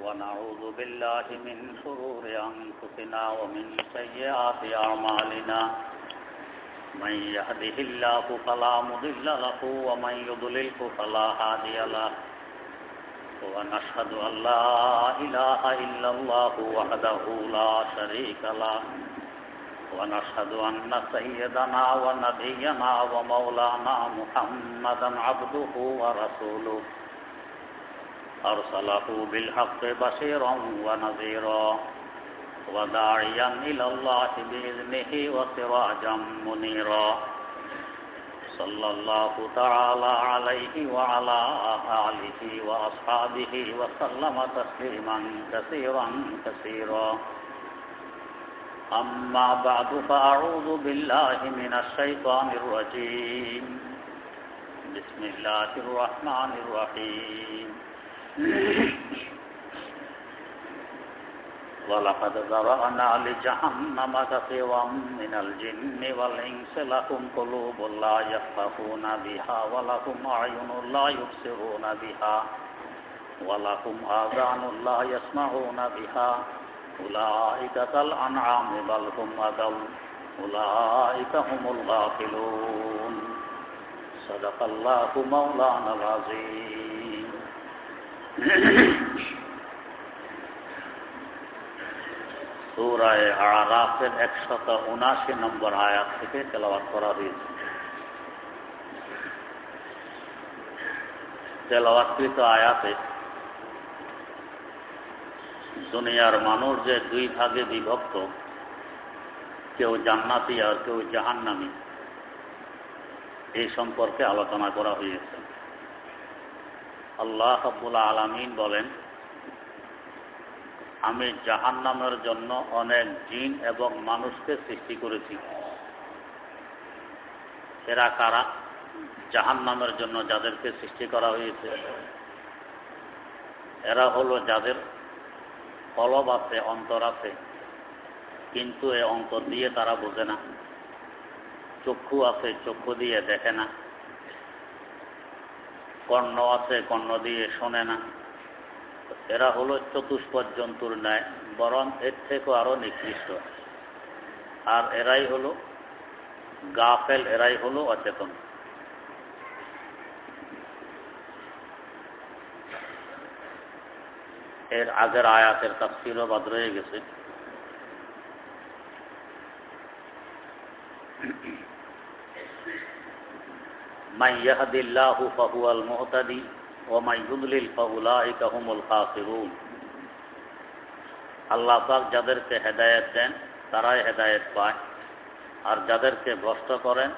ونعوذ بالله من شرور أنفسنا ومن سيئات أعمالنا من يهده الله فلا مضل له ومن يضلله فلا هادي له ونشهد أن لا إله إلا الله وحده لا شريك له ونشهد أن سيدنا ونبينا ومولانا محمدا عبده ورسوله أرسله بالحق بشيرا ونذيرا وداعيا إلى الله بإذنه وسراجا منيرا صلى الله تعالى عليه وعلى آله وأصحابه وسلم تسليما كثيرا كثيرا أما بعد فأعوذ بالله من الشيطان الرجيم بسم الله الرحمن الرحيم ولقد ذرأنا لجهنم كثيرا من الجن والإنس لهم قلوب لا يفقهون بها ولهم أعين لا يبصرون بها ولهم آذان لا يسمعون بها أولئك كالأنعام بل هم أضل أولئك هم الغافلون صدق الله مولانا العظيم সূরা আরাফের 179 নম্বর আয়াত থেকে তেলাওয়াত করা হয়েছে। তেলাওয়াতকৃত আয়াতে দুনিয়ার মানুষ যে দুই ভাগে বিভক্ত, কেউ জান্নাতি আর কেউ জাহান্নামী, এই সম্পর্কে আলোচনা করা হয়েছে। আল্লাহ রাব্বুল আলামিন বলেন, আমি জাহান্নামের জন্য অনেক জিন এবং মানুষকে সৃষ্টি করেছি। এরা কারা? জাহান্নামের জন্য যাদেরকে সৃষ্টি করা হয়েছে এরা হলো যাদের কলব আছে, অন্তর আছে, কিন্তু এই অন্তর দিয়ে তারা বোঝে না। চক্ষু আছে, চক্ষু দিয়ে দেখে না। কর্ণ আছে, কর্ণ দিয়ে শোনে না। এরা হলো চতুষ্পদ জন্তুর ন্যায়, বরং এর থেকেও আরো নিকৃষ্ট। আর এরাই হলো গাফেল, এরাই হলো অচেতন। এর আগের আয়াতের তাফসীরও বাদ রয়ে গেছে। মান ইয়াহদিল্লাহু ফাহুয়াল মুহতাদি ওয়া মান ইউদ্লিল ফাউলাইকা হুমুল খাসিরুন। আল্লাহ পাক যাদেরকে হেদায়েত দেন তারাই হেদায়েত পায়, আর যাদেরকে ভ্রষ্ট করেন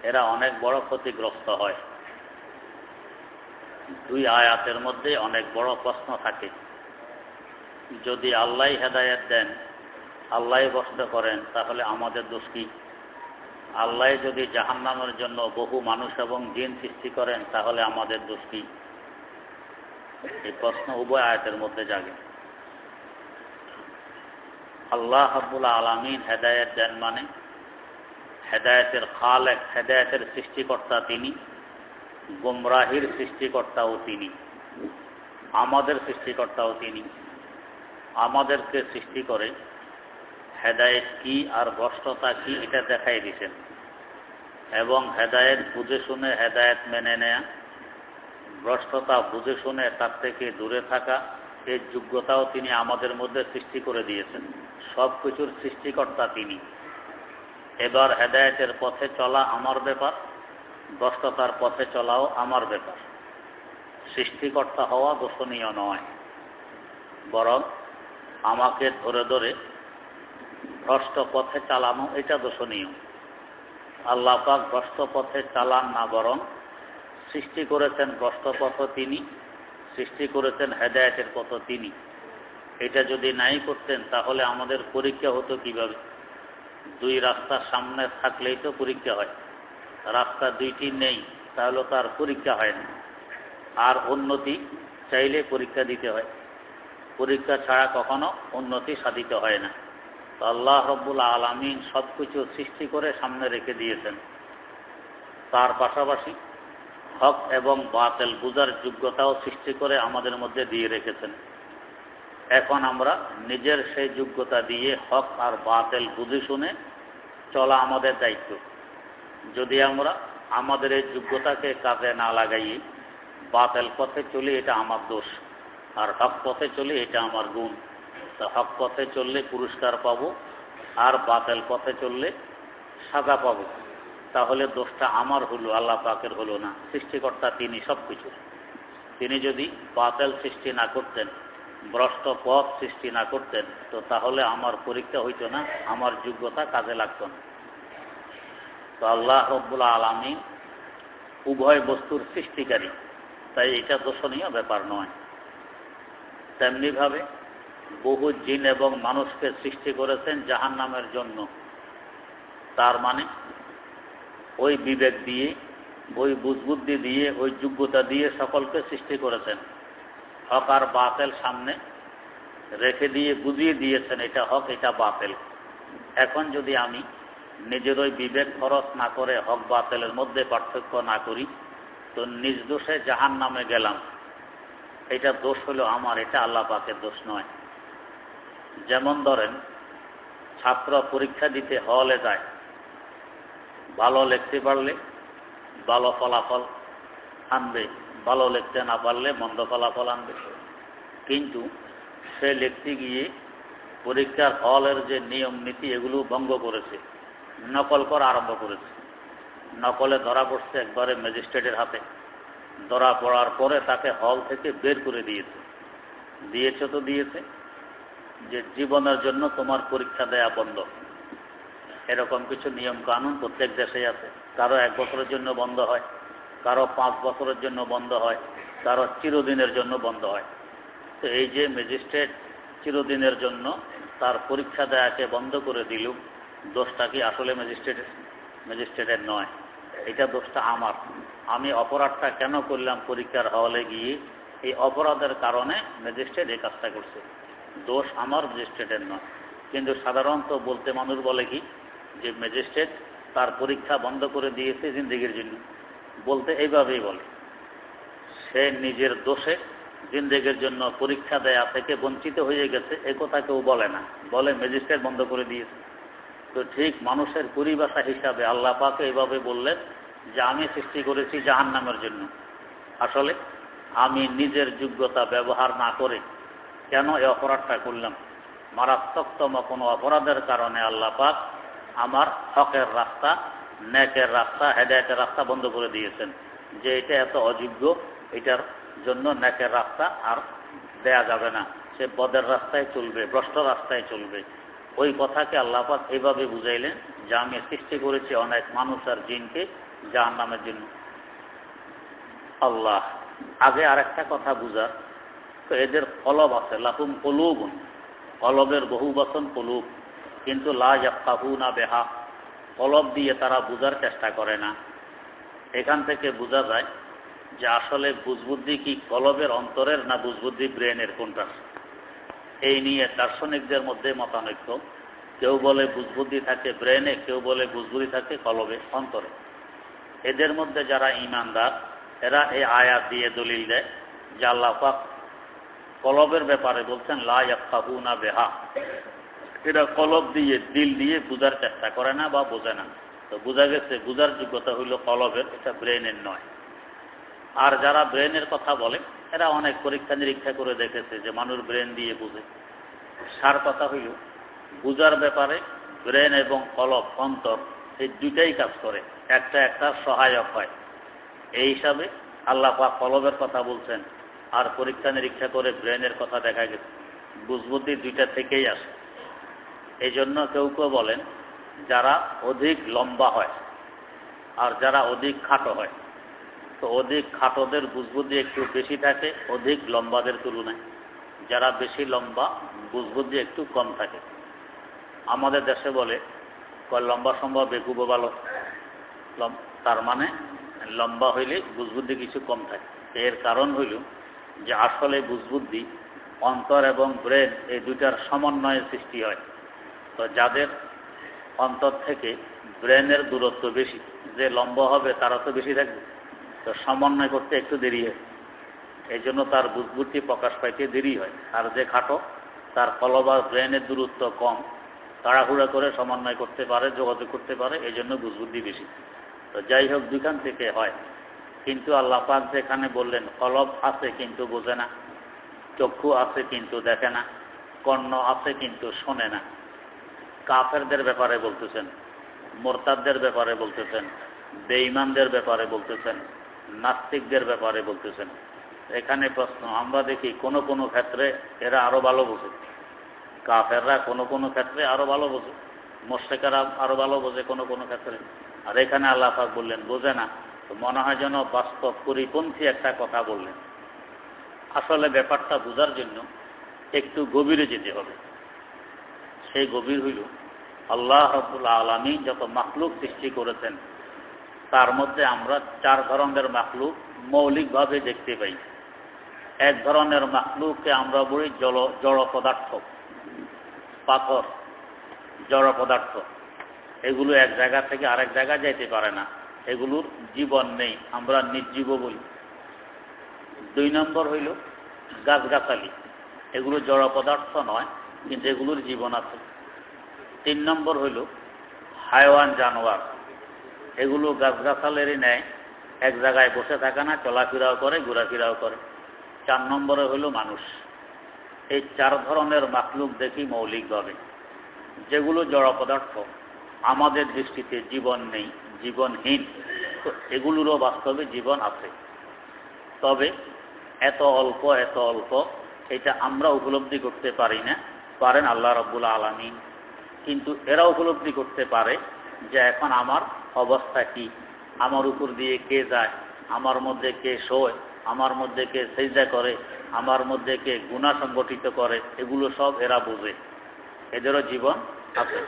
এরা অনেক বড় ক্ষতিগ্রস্ত হয়। দুই আয়াতের মধ্যে অনেক বড় প্রশ্ন থাকে। যদি আল্লাহ হেদায়েত দেন, আল্লাহ ভ্রষ্ট করেন, তাহলে আমাদের দোষ কি? আল্লাহ যদি জাহান্নামের জন্য বহু মানুষ এবং জিন সৃষ্টি করেন, তাহলে আমাদের দোষ কি? এই প্রশ্ন উভয় আয়াতের মধ্যে জাগে। আল্লাহ রাব্বুল আলামিন হেদায়েত দেন মানে হেদায়েতের খালেক, হেদায়েতের সৃষ্টিকর্তা তিনি, গুমরাহির সৃষ্টিকর্তাও তিনি, আমাদের সৃষ্টিকর্তাও তিনি। আমাদেরকে সৃষ্টি করে হেদায়েত কি আর ভ্রষ্টতা কি এটা দেখাই দিয়েছেন, এবং হেদায়েত বুঝে শুনে হেদায়েত মেনে নেয়া, ভ্রষ্টতা বুঝে শুনে তার থেকে দূরে থাকা, এই যোগ্যতাও তিনি আমাদের মধ্যে সৃষ্টি করে দিয়েছেন। সব কিছুর সৃষ্টিকর্তা তিনি। এবার হেদায়েতের পথে চলা আমার ব্যাপার, ভ্রষ্টতার পথে চলাও আমার ব্যাপার। সৃষ্টিকর্তা হওয়া দোষণীয় নয়, বরং আমাকে ধরে ধরে ভ্রষ্ট পথে চালানো এটা দোষণীয়। আল্লাহ পাক ভ্রষ্ট পথে চালান না, বরং সৃষ্টি করেছেন ভ্রষ্ট পথ তিনি, সৃষ্টি করেছেন হেদায়েতের পথ তিনি। এটা যদি নাই করতেন তাহলে আমাদের পরীক্ষা হতো কিভাবে? দুই রাস্তার সামনে থাকলেই তো পরীক্ষা হয়। রাস্তা দুইটি নেই, তাহলে তার পরীক্ষা হয় না। আর উন্নতি চাইলে পরীক্ষা দিতে হয়, পরীক্ষা ছাড়া কখনো উন্নতি সাধিত হয় না। আল্লাহ রাব্বুল আলামিন সবকিছু সৃষ্টি করে সামনে রেখে দিয়েছেন, তার পাশাপাশি হক এবং বাতিল বুঝার যোগ্যতাও সৃষ্টি করে আমাদের মধ্যে দিয়ে রেখেছেন। এখন আমরা নিজের সেই যোগ্যতা দিয়ে হক আর বাতিল বুঝে শুনে চলা আমাদের দায়িত্ব। যদি আমরা আমাদের এই যোগ্যতাকে কাজে না লাগাই বাতিল পথে চলি, এটা আমার দোষ, আর হক পথে চলি এটা আমার গুণ। তো হক পথে চললে পুরস্কার পাবো, আর বাতিল পথে চললে সাজা পাবো। তাহলে দোষটা আমার হলো, আল্লাহ পাকের হলো না। সৃষ্টিকর্তা তিনি সবকিছু। তিনি যদি বাতিল সৃষ্টি না করতেন, ভ্রষ্ট পথ সৃষ্টি না করতেন, তো তাহলে আমার পরীক্ষা হইতো না, আমার যোগ্যতা কাজে লাগতো না। তো আল্লাহ রব্বুল আলামিন উভয় বস্তুর সৃষ্টিকারী, তাই এটা দোষণীয় ব্যাপার নয়। তেমনি ভাবে বহু জিন এবং মানুষকে সৃষ্টি করেছেন জাহান্নামের জন্য। তার মানে ওই বিবেক দিয়ে, ওই বুঝবুদ্ধি দিয়ে, ওই যোগ্যতা দিয়ে সকলকে সৃষ্টি করেছেন। হক আর বাতিল সামনে রেখে দিয়ে বুঝিয়ে দিয়েছেন এটা হক, এটা বাতিল। এখন যদি আমি নিজের ওই বিবেক খরচ না করে হক বাতিলের মধ্যে পার্থক্য না করি, তো নিজ দোষে জাহান্নামে গেলাম। এটা দোষ হলো আমার, এটা আল্লাহ পাকের দোষ নয়। যেমন ধরেন, ছাত্র পরীক্ষা দিতে হলে যায়, ভালো লিখতে পারলে ভালো ফলাফল আনবে, ভালো লিখতে না পারলে মন্দ ফলাফল আনবে। কিন্তু সে লিখতে গিয়ে পরীক্ষার হলের যে নিয়ম নীতি এগুলো ভঙ্গ করেছে, নকল করা আরম্ভ করেছে। নকলে ধরা পড়ছে একবারে ম্যাজিস্ট্রেটের হাতে। ধরা পড়ার পরে তাকে হল থেকে বের করে দিয়েছে। দিয়েছে তো দিয়েছে, যে জীবনের জন্য তোমার পরীক্ষা দেয়া বন্ধ। এরকম কিছু নিয়ম কানুন প্রত্যেক দেশেই আছে। কারো 1 বছরের জন্য বন্ধ হয়, কারো 5 বছরের জন্য বন্ধ হয়, কারো চিরদিনের জন্য বন্ধ হয়। তো এই যে ম্যাজিস্ট্রেট চিরদিনের জন্য তার পরীক্ষা দেয়াকে বন্ধ করে দিল, দোষটা কি আসলে ম্যাজিস্ট্রেটের নয়, এটা দোষটা আমার। আমি অপরাধটা কেন করলাম পরীক্ষার হলে গিয়ে, এই অপরাধের কারণে ম্যাজিস্ট্রেট এই কাজটা করছে। দোষ আমার, ম্যাজিস্ট্রেটের নয়। কিন্তু সাধারণত বলতে মানুষ বলে কি, যে ম্যাজিস্ট্রেট তার পরীক্ষা বন্ধ করে দিয়েছে জিন্দেগির জন্য। বলতে এইভাবেই বলে, সে নিজের দোষে জিন্দেগির জন্য পরীক্ষা দেয়া থেকে বঞ্চিত হয়ে গেছে, এ কথা কেউ বলে না, বলে ম্যাজিস্ট্রেট বন্ধ করে দিয়েছে। তো ঠিক মানুষের পরিভাষা হিসাবে আল্লাহ পাক এইভাবে বললেন যে আমি সৃষ্টি করেছি জাহান্নামের জন্য। আসলে আমি নিজের যোগ্যতা ব্যবহার না করে কেন এই অপরাধটা করলাম? মারাত্মকতম কোনো অপরাধের কারণে আল্লাহ পাক আমার হকের রাস্তা, নেকের রাস্তা, হেদায়েতের রাস্তা বন্ধ করে দিয়েছেন, যে এটা এত অযোগ্য, এটার জন্য নেকের রাস্তা আর দেয়া যাবে না, সে বদের রাস্তায় চলবে, ভ্রষ্ট রাস্তায় চলবে। ওই কথাকে আল্লাহ পাক এইভাবে বুঝাইলেন যে আমি সৃষ্টি করেছি অনেক মানুষ আর জিনকে জাহান্নামের জন্য। আল্লাহ আগে আরেকটা কথা বুঝার, তো এদের কলব আছে, লাহুম কুলুবুন, কলবের বহু বচন কুলুব, কিন্তু লা ইয়াফকাহুনা বিহা, কলব দিয়ে তারা বুঝার চেষ্টা করে না। এখান থেকে বোঝা যায় যে আসলে বুঝবুদ্ধি কি কলবের অন্তরের, না বুঝবুদ্ধি ব্রেনের, কোনটা? এই নিয়ে দার্শনিকদের মধ্যে মতানৈক্য। কেউ বলে বুঝবুদ্ধি থাকে ব্রেনে, কেউ বলে বুঝবুদ্ধি থাকে কলবে, অন্তরে। এদের মধ্যে যারা ঈমানদার, এরা এই আয়াত দিয়ে দলিল দেয় যে আল্লাহ পাক কলবের ব্যাপারে বলছেন লা ইয়াফকাহুনা বিহা, এরা কলব দিয়ে, দিল দিয়ে বুঝার চেষ্টা করে না বা বোঝে না। তো বোঝা গেছে বুঝার যোগ্যতা হইল কলবের, এটা ব্রেনের নয়। আর যারা ব্রেনের কথা বলে, এরা অনেক পরীক্ষা নিরীক্ষা করে দেখেছে যে মানুষ ব্রেন দিয়ে বুঝে। সার কথা হইল, বুঝার ব্যাপারে ব্রেন এবং কলব, অন্তর, এই দুইটাই কাজ করে, একটা একটার সহায়ক হয়। এই হিসাবে আল্লাহ পাক কলবের কথা বলছেন, আর পরীক্ষা নিরীক্ষা করে ব্রেনের কথা দেখা গেছে। বুঝবুদ্ধি দুইটা থেকেই আসে। এই জন্য কেউ কেউ বলেন যারা অধিক লম্বা হয় আর যারা অধিক খাটো হয়, তো অধিক খাটোদের বুঝবুদ্ধি একটু বেশি থাকে অধিক লম্বাদের তুলনায়। যারা বেশি লম্বা বুঝবুদ্ধি একটু কম থাকে। আমাদের দেশে বলে লম্বা সম্ভব বেকুব ভালো, তার মানে লম্বা হইলে বুঝবুদ্ধি কিছু কম থাকে। এর কারণ হইল যে আসলে বুঝবুদ্ধি অন্তর এবং ব্রেন এই দুইটার সমন্বয়ে সৃষ্টি হয়। তো যাদের অন্তর থেকে ব্রেনের দূরত্ব বেশি, যে লম্বা হবে তারা তো বেশি থাকবে, তো সমন্বয় করতে একটু দেরি হয়, এই জন্য তার বুঝবুদ্ধি প্রকাশ পাইতে দেরি হয়। আর যে খাটো তার কলব আর ব্রেনের দূরত্ব কম, তাড়াহুড়া করে সমন্বয় করতে পারে, যোগাযোগ করতে পারে, এই জন্য বুঝবুদ্ধি বেশি। তো যাই হোক, দুইখান থেকে হয়। কিন্তু আল্লাহ পাক যেখানে বললেন কলব আছে কিন্তু বোঝে না, চক্ষু আছে কিন্তু দেখে না, কর্ণ আছে কিন্তু শোনে না, কাফেরদের ব্যাপারে বলতেছেন, মোরতাদদের ব্যাপারে বলতেছেন, বেঈমানদের ব্যাপারে বলতেছেন, নাস্তিকদের ব্যাপারে বলতেছেন। এখানে প্রশ্ন, আমরা দেখি কোন কোন ক্ষেত্রে এরা আরো ভালো বোঝে, কাফেররা কোন কোন ক্ষেত্রে আরো ভালো বোঝে, মুশরিকরা আরো ভালো বোঝে কোন কোন ক্ষেত্রে। আর এখানে আল্লাহ পাক বললেন বোঝে না, তো মনে হয় যেন বাস্তব পরিপন্থী একটা কথা বললেন। আসলে ব্যাপারটা বোঝার জন্য একটু গভীরে যেতে হবে। সেই গভীর হইল, আল্লাহ রাব্বুল আলামিন যত মাখলুক সৃষ্টি করেছেন তার মধ্যে আমরা 4 ধরনের মাখলুক মৌলিকভাবে দেখতে পাই। এক ধরনের মাখলুককে আমরা বলি জড় পদার্থ, পাথর, জড় পদার্থ। এগুলো এক জায়গা থেকে আরেক জায়গায় যেতে পারে না, এগুলোর জীবন নেই, আমরা নির্জীব বলি। 2 নম্বর হইল গাছগাছালি, এগুলো জড় পদার্থ নয় কিন্তু এগুলোর জীবন আছে। 3 নম্বর হইল হায়ওয়ান, জানোয়ার, এগুলো গাছগাছালেরই নেয়, এক জায়গায় বসে থাকে না, চলাফেরাও করে, ঘোরাফেরাও করে। 4 নম্বরে হইল মানুষ। এই 4 ধরনের মাখলুক দেখি মৌলিকভাবে, যেগুলো জড় পদার্থ, আমাদের দৃষ্টিতে জীবন নেই, জীবনহীন। তো এগুলোরও বাস্তবে জীবন আছে, তবে এত অল্প এটা আমরা উপলব্ধি করতে পারি না, পারেন আল্লাহ রাব্বুল আলামিন। কিন্তু এরা উপলব্ধি করতে পারে যে এখন আমার অবস্থা কি, আমার উপর দিয়ে কে যায়, আমার মধ্যে কে শোয়, আমার মধ্যে কে সিজদা করে, আমার মধ্যে কে গুনাহ সংগঠিত করে, এগুলো সব এরা বোঝে, এদেরও জীবন আছে।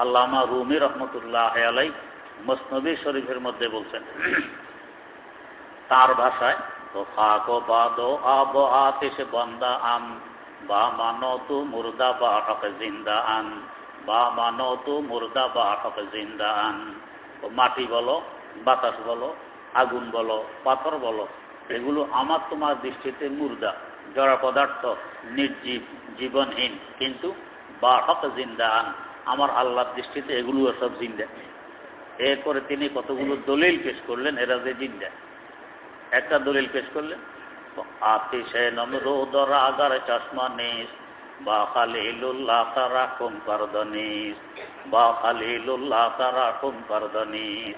আল্লামা রুমি রহমতুল্লাহ আলাইহি মসনবী শরীফের মধ্যে বলছেন, তার ভাষায়, তো খাকো বাদো আব আতিশ বান্দা আন বা মানো তু মুর্দা বা হক জিন্দা আন, বা মানো তু মুর্দা বা হক জিন্দা আন। মাটি বলো, বাতাস বলো, আগুন বলো, পাথর বলো, এগুলো আমার তোমার দৃষ্টিতে মুর্দা, জড় পদার্থ, নির্জীব, জীবনহীন, কিন্তু বা হক জিন্দা আন, আমার আল্লাহর দৃষ্টিতে এগুলো সব জিন্দা। এরপরে তিনি কতগুলো দলিল পেশ করলেন এরা যে জিন্দা। একটা দলিল পেশ করলেন, আতিশে নমরুদ রাগার চশমা নিস বা খালিলুল্লাহ তারা কুম পারদনিস, বা খালিলুল্লাহ তারা কুম পারদনিস।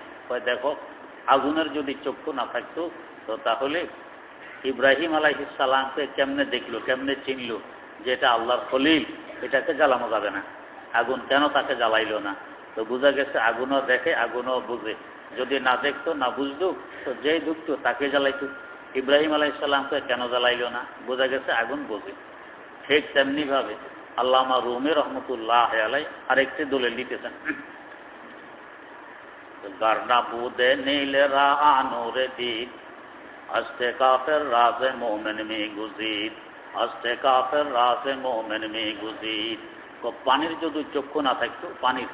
দেখো, আগুনের যদি চক্ষু না থাকতো তো তাহলে ইব্রাহিম আলাইহিস সালামকে কেমনে দেখলো, কেমনে চিনলো যে এটা আল্লাহর খলিল, এটাকে জ্বালানো যাবে না। আগুন কেন তাকে জ্বালাইলো না? তো বোঝা গেছে আগুনও দেখে, আগুনও বুঝে। যদি না দেখতো, না বুঝতো, তো যেই ঢুকতো তাকে জ্বালাইতো। ইব্রাহিম আলাইহিস সালামকে কেন জ্বালাইলো না? বোঝা গেছে আগুন বোঝে। ঠিক তেমনি ভাবে আল্লামা রুমি রহমতুল্লাহ আলাইহি আরেকটি দলিল দিতেছেন, গারনা বুদে নীলে রা আনুরে দ্বীপ, আস্তে কাফের রাজে মোমেন মে গুজিদ, আস্তে কাফের রাজে মোমেন মে গুজিদ। তো পানির যদি চক্ষু না থাকতো, পানির,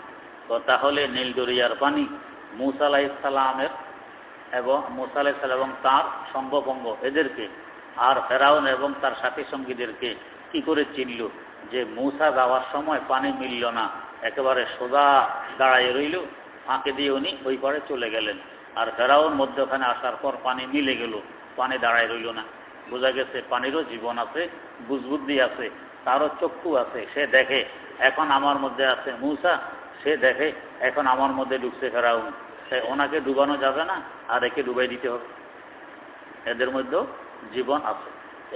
তো তাহলে নীল দরিয়ার পানি মূসা আলাইহিস সালামের এবং তার সঙ্গভঙ্গ এদেরকে, আর ফেরাউন এবং তার সাথী সঙ্গীদেরকে কি করে চিনল যে মূসা যাওয়ার সময় পানি মিলল না, একেবারে সোজা দাঁড়ায় রইল, ফাঁকে দিয়ে উনি ওই পারে চলে গেলেন, আর ফেরাউন মধ্যখানে আসার পর পানি মিলে গেল, পানি দাঁড়ায় রইল না। বোঝা গেছে পানিরও জীবন আছে, বুঝবুদ্ধি আছে, তারও চক্ষু আছে, সে দেখে এখন আমার মধ্যে আছে মূসা, সে দেখে এখন আমার মধ্যে ঢুকছে ফেরাউন, ওনাকে ডুবানো যাবে না, আর একে ডুবাই দিতে হবে। এদের মধ্যেও জীবন আছে।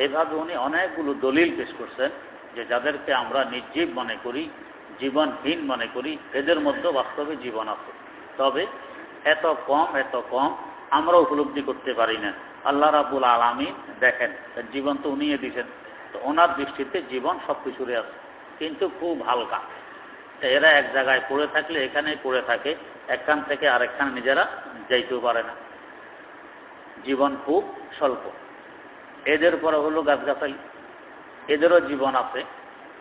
এইভাবে উনি অনেকগুলো দলিল পেশ করছেন যে যাদেরকে আমরা নির্জীব মনে করি, জীবনহীন মনে করি, এদের মধ্যে বাস্তবে জীবন আছে, তবে এত কম আমরা উপলব্ধি করতে পারি না। আল্লাহ রাব্বুল আলামিন দেখেন, জীবন তো উনিয়ে দিচ্ছেন, তো ওনার দৃষ্টিতে জীবন সবকিছুরই আছে, কিন্তু খুব হালকা। এরা এক জায়গায় পড়ে থাকলে এখানেই পড়ে থাকে, একখান থেকে আরেকখানে নিজেরা যাইতেও পারে না, জীবন খুব স্বল্প। এদের পরে হলো গাছগাছালি, এদেরও জীবন আছে,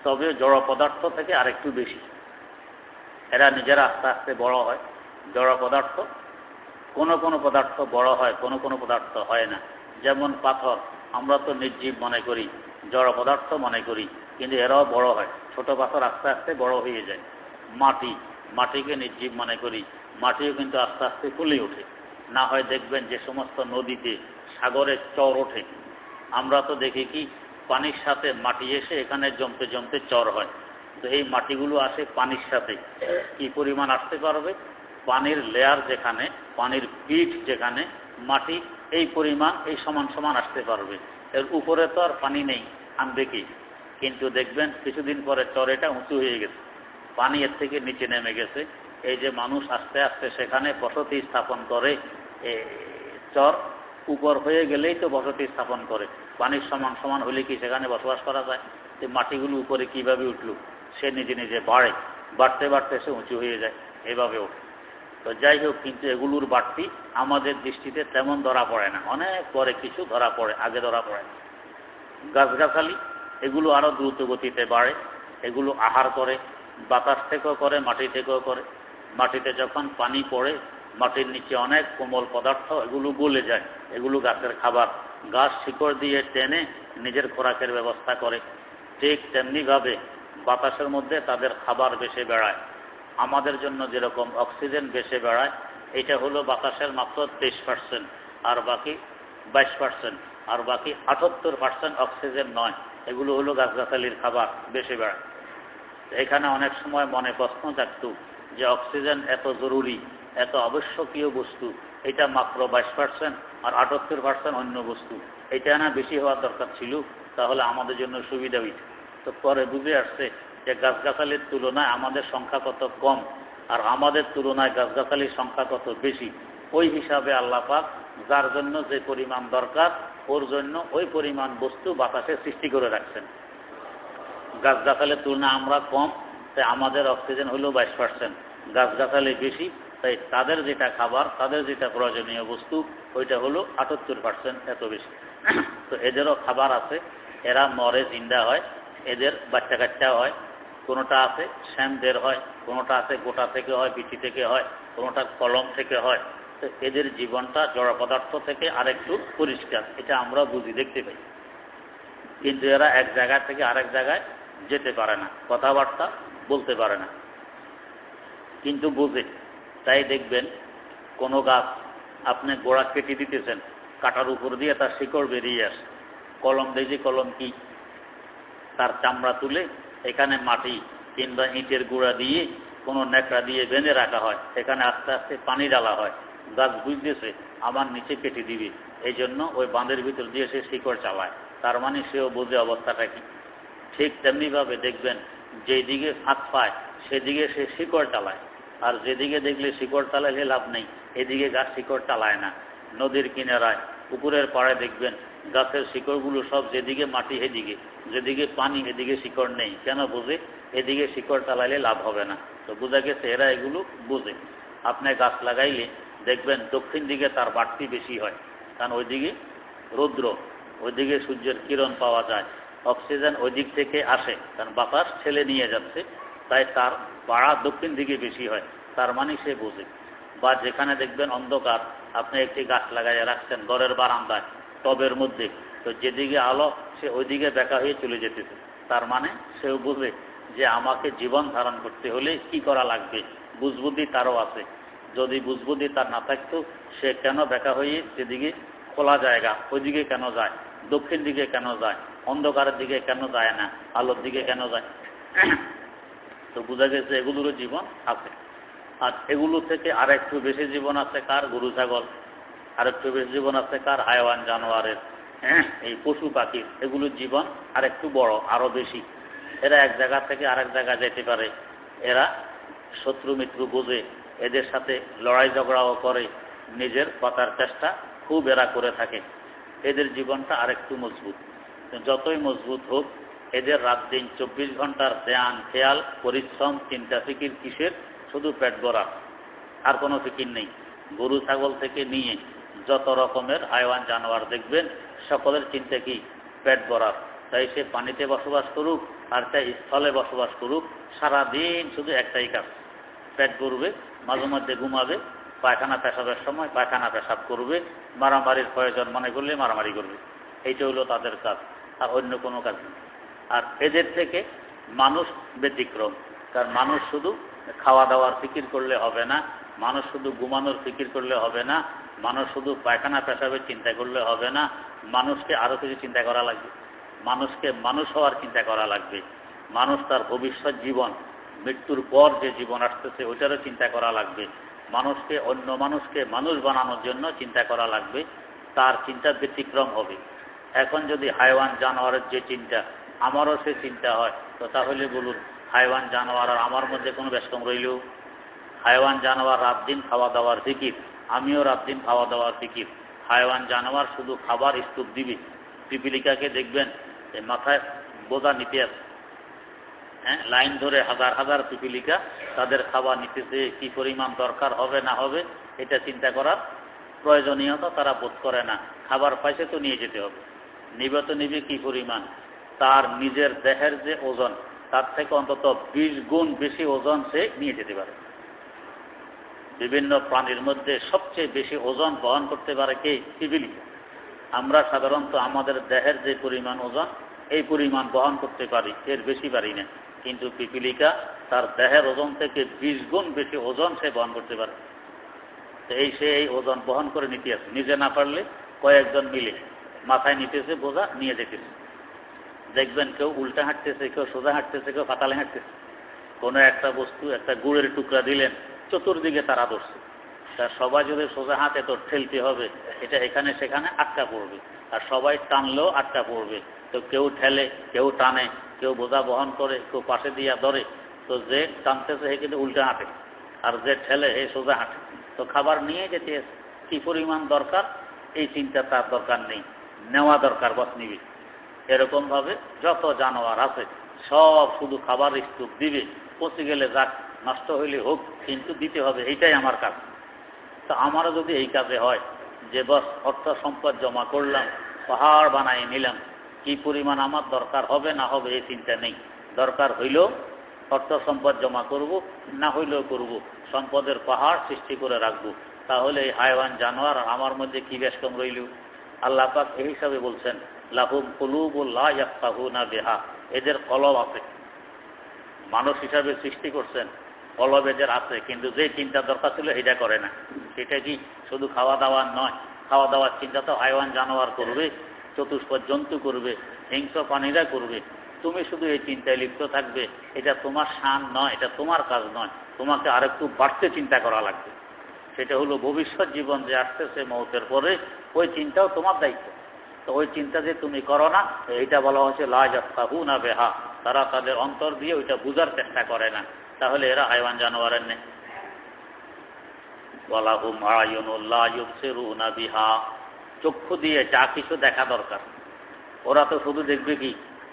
তবে জড় পদার্থ থেকে আরেকটু বেশি। এরা নিজেরা আস্তে আস্তে বড় হয়। জড় পদার্থ, কোনো পদার্থ বড় হয়, কোনো পদার্থ হয় না। যেমন পাথর আমরা তো নির্জীব মনে করি, জড় পদার্থ মনে করি, কিন্তু এরাও বড় হয়। ছোট পাথর আস্তে আস্তে বড় হয়ে যায়। মাটিকে নির্জীব মনে করি, মাটিও কিন্তু আস্তে আস্তে ফুলে ওঠে। না হয় দেখবেন যে সমস্ত নদীতে সাগরের চর ওঠে, আমরা তো দেখি কি পানির সাথে মাটি এসে এখানে জমতে জমতে চর হয়। তো এই মাটিগুলো আসে পানির সাথে, কি পরিমাণ আসতে পারবে? পানির লেয়ার যেখানে, পানির পিঠ যেখানে, মাটি এই পরিমাণ এই সমান সমান আসতে পারবে। এর উপরে তো আর পানি নেই, আনবে কি? কিন্তু দেখবেন কিছুদিন পরে চরেটা উঁচু হয়ে গেছে, পানি এর থেকে নিচে নেমে গেছে। এই যে মানুষ আস্তে আস্তে সেখানে বসতি স্থাপন করে, চর উপর হয়ে গেলেই তো বসতি স্থাপন করে। পানির সমান সমান হলে কি সেখানে বসবাস করা যায়? যে মাটিগুলো উপরে কিভাবে উঠলো? সে নিজে নিজে বাড়তে বাড়তে সে উঁচু হয়ে যায়, এভাবে ওঠে। তো যাই হোক, কিন্তু এগুলোর বাড়তি আমাদের দৃষ্টিতে তেমন ধরা পড়ে না, অনেক পরে কিছু ধরা পড়ে, আগে ধরা পড়ে না। গাছগাছালি এগুলো আরো দ্রুত গতিতে বাড়ে, এগুলো আহার করে, বাতাস থেকেও করে, মাটি থেকেও করে। মাটিতে যখন পানি পড়ে, মাটির নিচে অনেক কোমল পদার্থ, এগুলো গলে যায়, এগুলো গাছের খাবার। গাছ শিকড় দিয়ে টেনে নিজের খোরাকের ব্যবস্থা করে। ঠিক তেমনি ভাবে বাতাসের মধ্যে তাদের খাবার বেশি বেড়ায়। আমাদের জন্য যেরকম অক্সিজেন বেশি বেড়ায়, এটা হলো বাতাসের মাত্র 23%, আর বাকি 22%, আর বাকি 78% অক্সিজেন নয়। এগুলো হলো গাছগাছালির খাবার, বেশি বেড়ায়। এখানে অনেক সময় মনে প্রশ্ন থাকতো যে অক্সিজেন এত জরুরি, এত আবশ্যকীয় বস্তু, এটা মাত্র 22%, আর 78% অন্য বস্তু, এটা না বেশি হওয়ার দরকার ছিল, তাহলে আমাদের জন্য সুবিধা হইত। তো পরে বুঝে আসছে যে গাছগাছালির তুলনায় আমাদের সংখ্যা কত কম, আর আমাদের তুলনায় গাছগাছালির সংখ্যা কত বেশি। ওই হিসাবে আল্লাহ পাক যার জন্য যে পরিমাণ দরকার, ওর জন্য ওই পরিমাণ বস্তু বাতাসে সৃষ্টি করে রাখছেন। গাছগাছালির তুলনায় আমরা কম, তাই আমাদের অক্সিজেন হলো 22%, গাছগাছালি বেশি, তাই তাদের যেটা খাবার, তাদের যেটা প্রয়োজনীয় বস্তু, ওইটা হলো 78%, এত বেশি। তো এদেরও খাবার আছে, এরা মরে জিন্দা হয়, এদের বাচ্চা কাচ্চা হয়। কোনোটা আছে শ্যামদের হয়, কোনোটা আছে গোটা থেকে হয়, বিচি থেকে হয়, কোনোটা কলম থেকে হয়। তো এদের জীবনটা জড় পদার্থ থেকে আরেকটু পরিষ্কার, এটা আমরা বুঝি, দেখতে পাই। কিন্তু এরা এক জায়গা থেকে আরেক জায়গায় যেতে পারে না, কথাবার্তা বলতে পারে না, কিন্তু বোঝে। তাই দেখবেন কোনো গাছ আপনি গোড়া কেটে দিতেছেন, কাটার উপর দিয়ে তার শিকড় বেরিয়ে আসে। কলম দেখি, কলম কি? তার চামড়া তুলে এখানে মাটি কিংবা ইটের গুঁড়া দিয়ে কোনো ন্যাকড়া দিয়ে বেঁধে রাখা হয়, এখানে আস্তে আস্তে পানি ডালা হয়। গাছ বুঝতেছে আমার নিচে কেটে দিবে, এই জন্য ওই বাঁধের ভিতর দিয়ে সে শিকড় চালায়। তার মানে সেও বোঝে অবস্থাটা কি। ঠিক তেমনি ভাবে দেখবেন যেদিকে ফাঁক পায় সেদিকে সে শিকড় চালায়, আর যেদিকে দেখলে শিকড় চালাইলে লাভ নেই, এদিকে গাছ শিকড় চালায় না। নদীর কিনারায়, পুকুরের পাড়ে দেখবেন গাছের শিকড়গুলো সব যেদিকে মাটি সেদিকে, যেদিকে পানি এদিকে শিকড় নেই। কেন বোঝে? এদিকে শিকড় চালাইলে লাভ হবে না। তো বোঝা গেছে এরা এগুলো বোঝে। আপনি গাছ লাগাইলে দেখবেন দক্ষিণ দিকে তার বাড়তি বেশি হয়, কারণ ওইদিকে রৌদ্র, ওইদিকে সূর্যের কিরণ পাওয়া যায়, অক্সিজেন ওই দিক থেকে আসে, কারণ বাতাস ঠেলে নিয়ে যাচ্ছে, তাই তার বাড়া দক্ষিণ দিকে বেশি হয়। তার মানে সে বোঝে। বা যেখানে দেখবেন অন্ধকার, আপনি একটি গাছ লাগাইয়া রাখছেন ঘরের বারান্দায়, টবের মধ্যে, তো যেদিকে আলো সে ওইদিকে দেখা হয়ে চলে যেতেছে। তার মানে সেও বোঝে যে আমাকে জীবন ধারণ করতে হলে কি করা লাগবে, বুঝবুদ্ধি তারও আছে। যদি বুঝবুদ্ধি তার না থাকতো, সে কেন দেখা হয়ে সেদিকে খোলা জায়গা ওইদিকে কেন যায়, দক্ষিণ দিকে কেন যায়, অন্ধকারের দিকে কেন যায় না, আলোর দিকে কেন যায়? তো বোঝা গেছে এগুলোরও জীবন আছে। আর এগুলো থেকে আর একটু বেশি জীবন আছে কার? গরু ছাগল। আর একটু বেশি জীবন আছে কার? হায়াওয়ান জানোয়ারের, এই পশু পাখির। এগুলোর জীবন আর একটু বড়, আরো বেশি। এরা এক জায়গা থেকে আরেক জায়গায় যেতে পারে, এরা শত্রু মিত্র বোঝে, এদের সাথে লড়াই ঝগড়াও করে, নিজের বাঁচার চেষ্টা খুব এরা করে থাকে। এদের জীবনটা আরেকটু মজবুত। যতই মজবুত হোক, এদের রাত দিন 24 ঘন্টার ধ্যান, খেয়াল, পরিশ্রম, চিন্তা ফিকির কিসের? শুধু পেট ভরা, আর কোনো ফিকির নেই। গরু ছাগল থেকে নিয়ে যত রকমের হায়াওয়ান জানোয়ার দেখবেন, সকলের চিন্তা কি? পেট ভরার। তাই সে পানিতে বসবাস করুক আর তাই স্থলে বসবাস করুক, সারাদিন শুধু একটাই কাজ, পেট ভরবে, মাঝে মধ্যে ঘুমাবে, পায়খানা পেশাবের সময় পায়খানা পেশাব করবে, মারামারির প্রয়োজন মনে করলে মারামারি করবে। এইটা হলো তাদের কাজ, আর অন্য কোনো কাজ নেই। আর এদের থেকে মানুষ ব্যতিক্রম। কারণ মানুষ শুধু খাওয়া দাওয়ার ফিকির করলে হবে না, মানুষ শুধু ঘুমানোর ফিকির করলে হবে না, মানুষ শুধু পায়খানা পেশাবের চিন্তা করলে হবে না, মানুষকে আরো কিছু চিন্তা করা লাগবে। মানুষকে মানুষ হওয়ার চিন্তা করা লাগবে। মানুষ তার ভবিষ্যৎ জীবন, মৃত্যুর পর যে জীবন আসতেছে ওইটারও চিন্তা করা লাগবে। মানুষকে অন্য মানুষকে মানুষ বানানোর জন্য চিন্তা করা লাগবে। তার চিন্তা ব্যতিক্রম হবে। এখন যদি হাইওয়ান জানোয়ারের যে চিন্তা আমারও সে চিন্তা হয়, তো তাহলে বলুন হাইওয়ান জানোয়ার আর আমার মধ্যে কোনো ব্যস্তম রইল? হাইওয়ান জানোয়ার রাত দিন খাওয়া দাওয়ার ফিকির, আমিও রাত দিন খাওয়া দাওয়ার ফিকির। হাইওয়ান জানোয়ার শুধু খাবার স্তূপ দিবে। পিপিলিকাকে দেখবেন মাথায় বোঝা নিতে আছে, হ্যাঁ, লাইন ধরে হাজার হাজার পিপিলিকা তাদের খাবার নিতেছে। কি পরিমাণ দরকার হবে না হবে এটা চিন্তা করার প্রয়োজনীয়তা তারা বোধ করে না। খাবার পাইছে তো নিয়ে যেতে হবে, নিবে তো নিবে কি পরিমাণ। তার নিজের দেহের যে ওজন তার থেকে অন্তত 20 গুণ বেশি ওজন সে নিয়ে যেতে পারে। বিভিন্ন প্রাণীর মধ্যে সবচেয়ে বেশি ওজন বহন করতে পারে কে? পিপিলিকা। আমরা সাধারণত আমাদের দেহের যে পরিমাণ ওজন এই পরিমাণ বহন করতে পারি, এর বেশি পারি না। কিন্তু পিপিলিকা তার দেহের ওজন থেকে 20 গুণ বেশি ওজন সে বহন করতে পারে। সে এই ওজন বহন করে নিতে আসে। নিজে না পারলে কয়েকজন মিলে মাথায় নিতেছে, বোঝা নিয়ে যেতেছে। দেখবেন কেউ উল্টা হাঁটতেছে, কেউ সোজা হাঁটতেছে, কেউ পাতালে হাঁটতেছে। কোনো একটা বস্তু, একটা গুড়ের টুকরা দিলেন, চতুর্দিকে তারা ধরছে। তা সবাই যদি সোজা হাতে তো ঠেলতে হবে, এটা এখানে সেখানে আটকা পড়বে। আর সবাই টানলেও আটকা পড়বে। তো কেউ ঠেলে, কেউ টানে, কেউ বোঝা বহন করে, কেউ পাশে দিয়া ধরে। তো যে টানতেছে সে কিন্তু উল্টা হাঁটে, আর যে ঠেলে সে সোজা হাঁটে। তো খাবার নিয়ে যেতে কি পরিমাণ দরকার এই চিন্তা তার দরকার নেই, নেওয়া দরকার বস নিবি। এরকম ভাবে যত জানোয়ার আছে সব শুধু খাবার স্তূপ দিবে। পচে গেলে যাক, নষ্ট হইলে হোক, কিন্তু দিতে হবে, এইটাই আমার কাজ। তো আমারও যদি এই কাজে হয় যে বস অর্থ সম্পদ জমা করলাম, পাহাড় বানাই নিলাম, কি পরিমাণ আমার দরকার হবে না হবে এই চিন্তা নেই। দরকার হইলেও অর্থ সম্পদ জমা করব, না হইলেও করব, সম্পদের পাহাড় সৃষ্টি করে রাখবো। তাহলে এই হাইওয়ান জানোয়ার আমার মধ্যে কি ব্যস্তম রইল? আল্লাহ পাক এই হিসাবে বলছেন লাহুম কুলুবুন লা ইয়াফকাহুনা বিহা, এদের কলব আছে। মানুষ হিসাবে সৃষ্টি করছেন, কলব এদের আছে, কিন্তু যে চিন্তা দরকার ছিল এটা করে না। সেটা কি? শুধু খাওয়া দাওয়ার নয়। খাওয়া দাওয়ার চিন্তা তো হাইওয়ান জানোয়ার করবে, চতুষ্পদ জন্তু করবে, হিংস্র প্রাণীরা করবে। তুমি শুধু এই চিন্তায় লিপ্ত থাকবে। এটা তোমার শান নয়, এটা তোমার কাজ নয়। তোমাকে আরেকটু বাড়তে চিন্তা করা লাগবে। সেটা হলো ভবিষ্যৎ জীবন যে আসতেছে মৌতের পরে, ওই চিন্তাও তোমার দায়িত্ব। তো ওই চিন্তা যে তুমি করো না, এইটা বলা হচ্ছে লা ইয়াফকাহুনা বিহা, তারা তাদের অন্তর দিয়ে ওইটা বুঝার চেষ্টা করে না। তাহলে এরা হাইওয়ান জানোয়ারের নেই। ওয়ালাহুম আয়ুনুন লা ইউবসিরুনা বিহা, চক্ষু দিয়ে যা কিছু দেখা দরকার, ওরা তো শুধু দেখবে কি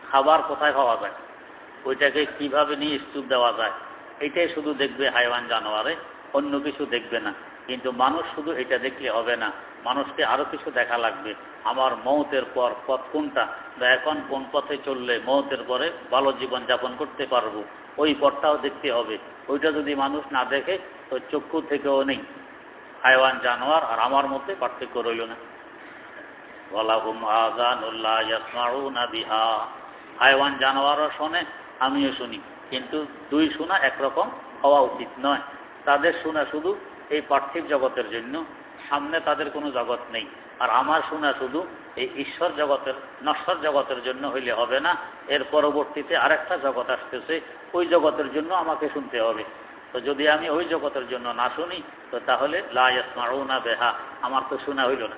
খাবার কোথায় পাওয়া যায়, ওইটাকে কিভাবে নিয়ে স্তূপ দেওয়া যায়, এটাই শুধু দেখবে হাইওয়ান জানোয়ারে, অন্য কিছু দেখবে না। কিন্তু মানুষ শুধু এটা দেখলে হবে না, মানুষকে আরো কিছু দেখা লাগবে। আমার মৌতের পর পথ কোনটা, বা এখন কোন পথে চললে মৌতের পরে ভালো জীবন যাপন করতে পারবো, ওই পথটাও দেখতে হবে। ওইটা যদি মানুষ না দেখে তো চক্ষু থেকেও নেই। হাইওয়ান জানোয়ার আর আমার মধ্যে পার্থক্য রইল না। ওয়ালাহুম আযানুন লা ইয়াসমাউনা বিহা, হাইওয়ান জানোয়ারও শোনে, আমিও শুনি, কিন্তু দুই শোনা একরকম হওয়া উচিত নয়। তাদের শোনা শুধু এই পার্থিব জগতের জন্য, সামনে তাদের কোনো জগৎ নেই। আর আমার শোনা শুধু এই ঈশ্বর জগতের, নশ্বর জগতের জন্য হইলে হবে না। এর পরবর্তীতে আরেকটা জগৎ আসতেছে, ওই জগতের জন্য আমাকে শুনতে হবে। তো যদি আমি ওই জগতের জন্য না শুনি, তো তাহলে লা ইয়াসমাউনা বিহা, আমার তো শোনা হইল না।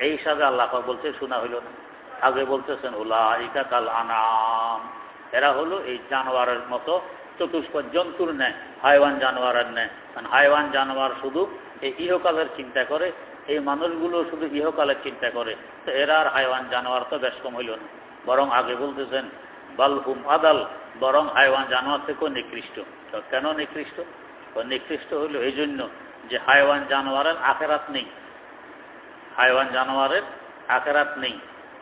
এই হিসাবে আল্লাহ পাক বলছে শোনা হইল না। আগে বলতেছেন উলাইকা কাল আনাম, এরা হলো এই জানোয়ারের মতো, চতুষ্পদ জন্তুর নেয়, হাইওয়ান জানোয়ারের নেয়। কারণ হাইওয়ান জানোয়ার শুধু এই ইহকালের চিন্তা করে, এই মানুষগুলো শুধু ইহকালের চিন্তা করে। তো এরা আর হাইওয়ান জানোয়ার তো বেশ কম হইল না। বরং আগে বলতেছেন বাল হুম আদাল, বরং হাইওয়ান জানোয়ার থেকেও নিকৃষ্ট। তো কেন নিকৃষ্ট? নিকৃষ্ট হইল এই জন্য যে হাইওয়ান জানোয়ারের আখেরাত নেই। হাইওয়ান জানোয়ারের আখেরাত নেই,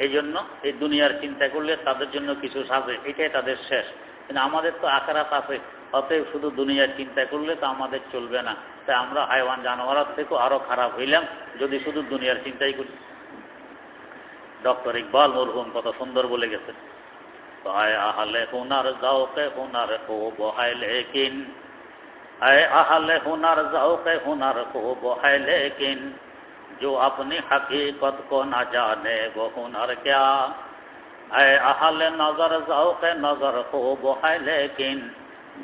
এই জন্য এই দুনিয়ার চিন্তা করলে তাদের জন্য কিছু সাজে, এটাই তাদের শেষ। কিন্তু আমাদের তো আখেরাত আছে, অতএব শুধু দুনিয়ার চিন্তা করলে তো আমাদের চলবে না। তাই আমরা হাইওয়ান জানোয়ারের থেকেও আরো খারাপ হইলাম যদি শুধু দুনিয়ার চিন্তাই করি। ডক্টর ইকবাল মরহুম কত সুন্দর বলে গেছেন, तो ऐ अहले हुनर ज़ौक़े हुनर खूब है लेकिन, ऐ अहले हुनर ज़ौक़े हुनर खूब है लेकिन, जो अपनी हकीकत को न जाने वो हुनर क्या। ऐ अहले नज़र ज़ौक़े नज़र खूब है लेकिन,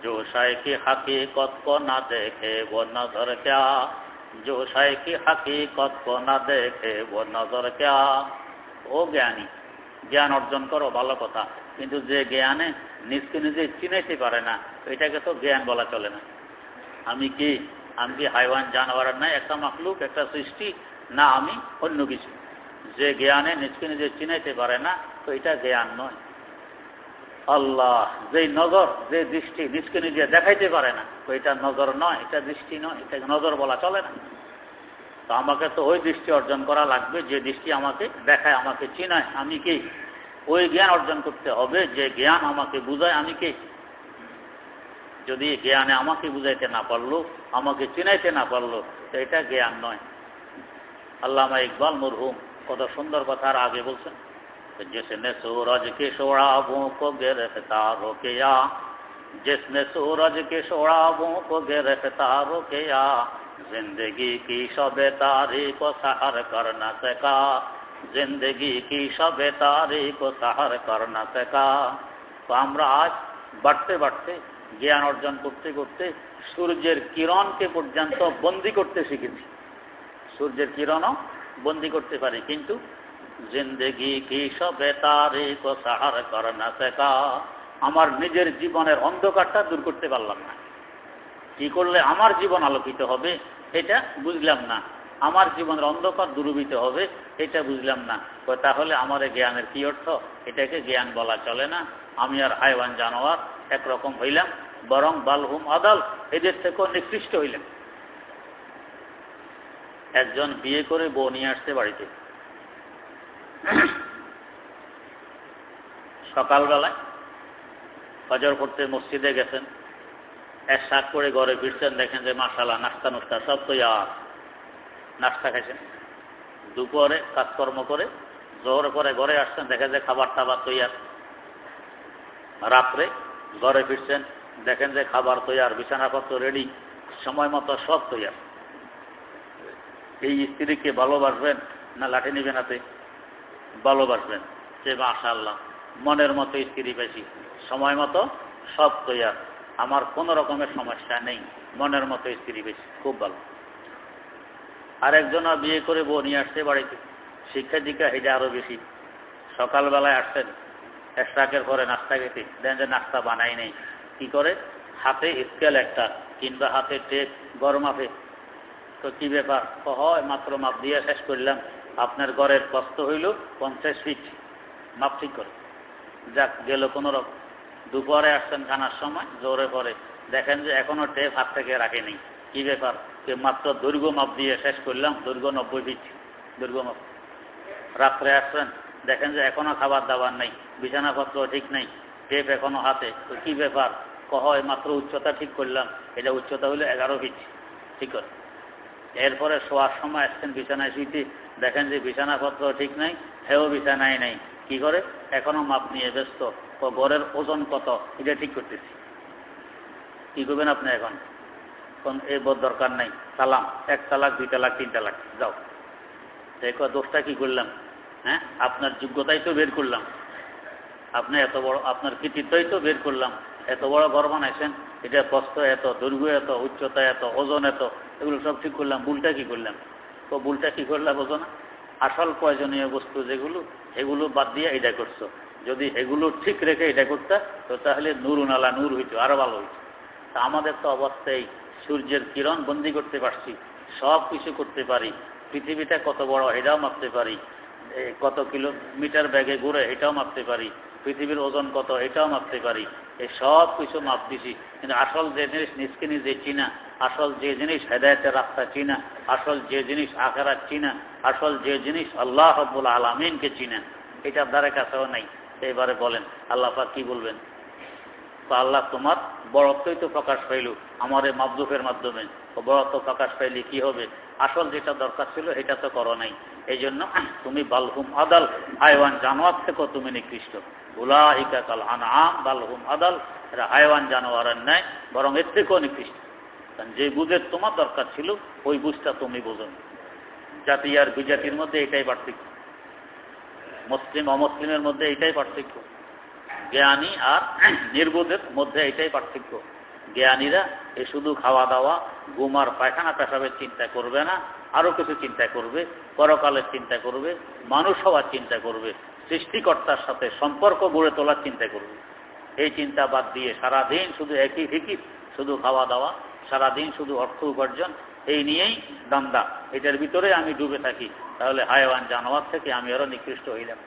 जो शय की हकीकत को न देखे वो नज़र क्या। जो शय की हकीकत को न देखे वो नज़र क्या। ও জ্ঞানী, জ্ঞান অর্জন করো ভালো কথা, কিন্তু যে জ্ঞানে নিজকে নিজে চিনাইতে পারে না এটাকে তো জ্ঞান বলা চলে না। আমি কি হাইওয়ান জানোয়ার নাই, একটা মাখলুক, একটা সৃষ্টি, না আমি অন্য কিছু। যে জ্ঞানে নিজকে নিজে চিনাইতে পারে না তো এটা জ্ঞান নয়। আল্লাহ যে নজর, যে দৃষ্টি নিজকে নিজে দেখাইতে পারে না তো এটা নজর নয়, এটা দৃষ্টি নয়, এটাকে নজর বলা চলে না। তো আমাকে তো ওই দৃষ্টি অর্জন করা লাগবে যে দৃষ্টি আমাকে দেখায়, আমাকে চিনায় আমি কে। ওই জ্ঞান অর্জন করতে হবে যে জ্ঞান আমাকে বুঝায় আমি কে। যদি জ্ঞানে আমাকে বুঝাইতে না পারলো, আমাকে চিনাইতে না পারলো তো এটা জ্ঞান নয়। আল্লামা ইকবাল মরহুম কত সুন্দর কথা আর আগে বলছেন, जिसने सूरज के शोराबों को गिरफ्तारों किया, जिसने सूरज के शोराबों को गिरफ्तारों किया, जिंदगी की शबे तारीख को सहर कर न सका, जिंदगी की शबे तारीख को सहर कर न सका। तो আমরা আজ বাড়তে বাড়তে জ্ঞান অর্জন করতে করতে সূর্যের কিরণকে পর্যন্ত বন্দী করতে শিখেছি। সূর্যের কিরণও বন্দী করতে পারি, কিন্তু জিন্দেগি কি সবে তারিখ সাহার কর না শেখা, আমার নিজের জীবনের অন্ধকারটা দূর করতে পারলাম না। কি করলে আমার জীবন আলোকিত হবে এটা বুঝলাম না, আমার জীবনের অন্ধকার দূরীভূত হবে এটা বুঝলাম না। তাহলে আমার জ্ঞানের কি অর্থ? এটাকে জ্ঞান বলা চলে না। আমি আর হাইওয়ান জানোয়ার একরকম হইলাম, বরং বালহুম আদাল, এদের থেকেও নিকৃষ্ট হইলাম। একজন বিয়ে করে বউ নিয়ে আসতে বাড়িতে, সকালবেলায় ফজর পড়তে মসজিদে গেছেন, এশাক করে ঘরে ফিরছেন, দেখেন যে মাশাআল্লাহ নাস্তা নুস্তা সব তৈয়ার, নাস্তা খাইছেন। দুপুরে কাজকর্ম করে জোহর করে ঘরে আসছেন, দেখেন যে খাবার টাবার তৈয়ার। রাত্রে ঘরে ফিরছেন, দেখেন যে খাবার তৈয়ার, বিছানাপত্র রেডি, সময় মতো সব তৈয়ার। এই স্ত্রীকে ভালোবাসবেন না লাঠি নিবেন হাতে? ভালোবাসবেন, যে মাশাআল্লাহ মনের মতো স্ত্রী পেয়েছি, সময় মতো সব তৈয়ার, আমার কোন রকমের সমস্যা নেই, মনের মতো স্ত্রী পেয়েছি, খুব ভালো। আরেকজন বিয়ে করে বউ নিয়ে আসতে বাড়িতে, শিক্ষা দীক্ষা এটা আরো বেশি। সকালবেলায় আসছেন, এশরাকের পরে নাস্তা খেতে, দেন যে নাস্তা বানাই নেই। কি করে? হাতে স্কেল একটা কিংবা হাতে টেপ গরম মাপে। তো কি ব্যাপার? হয় মাত্র মাপ দিয়ে শেষ করলাম, আপনার ঘরের কষ্ট হইল 50 ফিট, মাপ ঠিক করে যাক গেল কোন রকম। দুপুরে আসছেন খানার সময়, জোরে পরে দেখেন যে এখনো টেপ হাত থেকে রাখেনি। কি ব্যাপার? মাত্র দৈর্ঘ্য মাপ দিয়ে শেষ করলাম, দৈর্ঘ্য 90 ফিট দৈর্ঘ্য মাপ। রাত্রে আসছেন, দেখেন যে এখনো খাবার দাবার নেই, বিছানাপত্র ঠিক নেই, টেপ এখনো হাতে। তো কি ব্যাপার? হয় মাত্র উচ্চতা ঠিক করলাম, এটা উচ্চতা হলো 11 ফিট, ঠিক করে। এরপরে শোয়ার সময় আসছেন বিছানায় শুইতে, দেখেন যে বিছানাপত্র ঠিক নাই, হেও বিছানায় নেই। কি করে? এখনো মাপ নিয়ে ব্যস্ত, ঘরের ওজন কত এটা ঠিক করতেছি। কি করবেন আপনি এখন? এই বোধ দরকার নাই, সালাম, 1 তালাক 2 তালাক 3 তালাক যাও। দেখো দোষটা কি করলাম? হ্যাঁ, আপনার যোগ্যতাই তো বের করলাম, আপনি এত বড় আপনার কৃতিত্বই তো বের করলাম, এত বড় ঘর বানাইছেন, এটা কষ্ট এত, দৈর্ঘ্য এত, উচ্চতা এত, ওজন এত, এগুলো সব ঠিক করলাম, ভুলটা কি করলাম? তো ভুলটা কি করলাম বোঝো না? আসল প্রয়োজনীয় বস্তু যেগুলো, এগুলো বাদ দিয়ে এটা করছো। যদি এগুলো ঠিক রেখে এটা করতে তো তাহলে নূরুন আলা নূর হইতো, আরো ভালো হইতো। তা আমাদের তো অবস্থায় সূর্যের কিরণ বন্দি করতে পারছি, সব কিছু করতে পারি, পৃথিবীটা কত বড় এটাও মাপতে পারি, কত কিলোমিটার ব্যাগে ঘুরে এটাও মাপতে পারি, পৃথিবীর ওজন কত এটাও মাপতে পারি, এই সব কিছু মাপ দিছি। কিন্তু আসল যে জিনিস নিজকে নিজে চিনা, আসল যে জিনিস হেদায়েতের রাস্তা চিনা, আসল যে জিনিস আখিরাত চিনা, আসল যে জিনিস আল্লাহ রাব্বুল আলামিনকে চিনা, এটার ধারে কাছেও নাই। এবারে বলেন আল্লাহ পাক কি বলবেন? তো আল্লাহ তোমার বড়ত্বই তো প্রকাশ পাইল আমার এই মাবদুফের মাধ্যমে, বড়ত্ব প্রকাশ পাইলে কি হবে? আসল যেটা দরকার ছিল এটা তো করো নাই, এই জন্য তুমি বালহুম আদাল, হাইওয়ান জানোয়ার থেকেও তুমি নিকৃষ্ট। উলাইকা কাল আনআম বালহুম আদাল, এরা হাইওয়ান জানোয়ারের ন্যায়, বরং এর থেকেও নিকৃষ্ট। কারণ যে বুঝের তোমার দরকার ছিল ওই বুঝটা তুমি বোঝো। জাতি আর বিজাতির মধ্যে এটাই পার্থক্য, মুসলিম অমুসলিমের মধ্যে এটাই পার্থক্য, জ্ঞানী আর নির্বোধের মধ্যে এটাই পার্থক্য। জ্ঞানীরা এ শুধু খাওয়া দাওয়া, ঘুম আর পায়খানা পেশাবের চিন্তা করবে না, আরো কিছু চিন্তা করবে, পরকালের চিন্তা করবে, মানুষ হওয়ার চিন্তা করবে, সৃষ্টিকর্তার সাথে সম্পর্ক গড়ে তোলার চিন্তা করবে। এই চিন্তা বাদ দিয়ে সারাদিন শুধু একই ফিকির, শুধু খাওয়া দাওয়া, সারাদিন শুধু অর্থ উপার্জন, এই নিয়েই দান্দা, এটার ভিতরে আমি ডুবে থাকি, তাহলে হায়ওয়ান জানোয়ার থেকে আমি আরো নিকৃষ্ট হইলাম।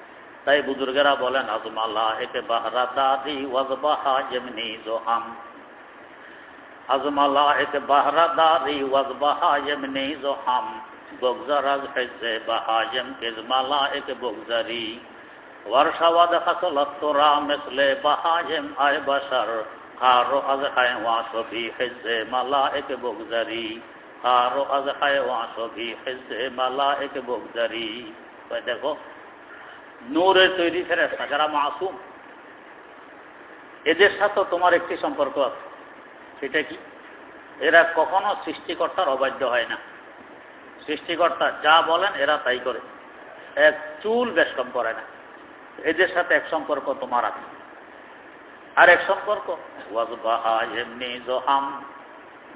তাই বুজুর্গেরা বলেন আজমাল্লাহ এতে বাহরা দাদি ওয়াজবাহা যেমনি জোহাম, আজমাল্লাহ এতে বাহরা দাদি ওয়াজবাহা যেমনি জোহাম, বগজারাজ হেজে বাহাজেম কেজমালা একে বগজারি, ওয়ারশাওয়াদ হাসলত তোরা মেসলে বাহাজেম আয় বাসার, কারো আজ হায়ওয়া সভি হেজে মালা একে বগজারি, কারো আজ হায়ওয়া সভি হেজে মালা একে বগজারি। দেখো নূরের তৈরি ফেরেশতা যারা মাসুম, এদের সাথে তোমার একটি সম্পর্ক আছে, সেটা কি? এরা কখনো সৃষ্টিকর্তার অবাধ্য হয় না। সৃষ্টিকর্তা যা বলেন এরা তাই করে, এক চুল বেশকম করে না। এদের সাথে এক সম্পর্ক তোমার আছে। আর এক সম্পর্ক ওয়াজবাহাজেমনি জোহাম,